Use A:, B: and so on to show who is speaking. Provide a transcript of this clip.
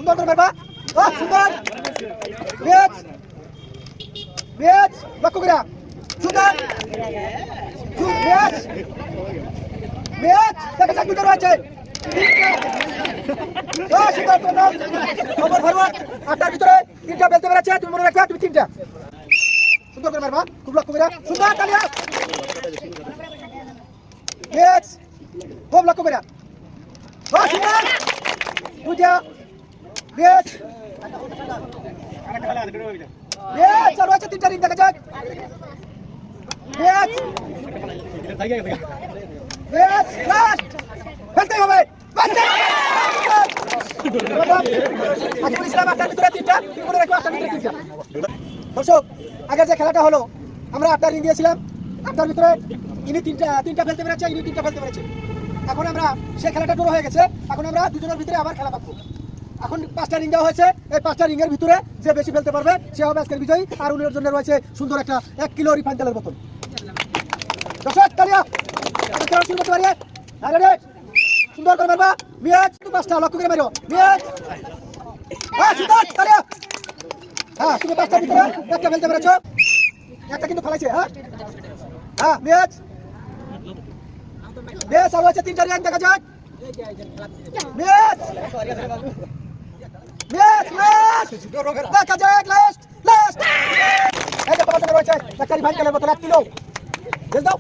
A: সুন্দর করে মারবা সুন্দর ম্যাচ ম্যাচ লক্ষ্য করে সুন্দর ম্যাচ ম্যাচ দেখা যাক দুটো রয়েছে সুন্দর খবর ফরওয়ার্ড 8টার ভিতরে 3টা বেলতে পেরেছে তুমি মনে রাখবে তুমি 3টা সুন্দর করে মারবা খুব লক্ষ্য করে সুন্দর তালিয়া ম্যাচ খুব লক্ষ্য করে সুন্দর দুইটা ম্যাচ ম্যাচ চালু আছে 3টা রিং দেখা যাক ম্যাচ ম্যাচ লাস্ট খেলতে হবে দর্শক আগে যে খেলাটা হলো আমরা 8টা রিং দিয়েছিলাম 8টার ভিতরে ইনি তিনটা ফেলতে পেরেছে ইনি 3টা ফেলতে পেরেছে এখন আমরা সেই খেলাটা শুরু হয়ে গেছে এখন আমরা দুজনের ভিতরে আবার খেলা পাবো এখন 5টা রিং দেওয়া হয়েছে এই 5টা রিংয়ের ভিতরে যে বেশি ফেলতে পারবে সে হবে আজকের বিজয়ী আর উনার জন্য রয়েছে সুন্দর একটা 1 কিলো রিফাইন তেলের বোতল দর্শক তালিয়া শুরু করতে পারি সুন্দর করে মারবা মিয়াজ 5টা লক্ষ্য করে মারো মিয়াজ সুন্দর তালিয়া তুমি 5টার ভিতরে একটা ফেলতে পেরেছো একটা কিন্তু ফেলাইছে মিয়াজ মিয়াজ আরো আছে 3টা রিং দেখা যাক মিয়াজ মিয়াজ লাস্ট দেখা যাক লাস্ট এই যে তোমাদের রয়েছে একটা রিফাইন তেলের বোতল 1 কিলো বেশ দাও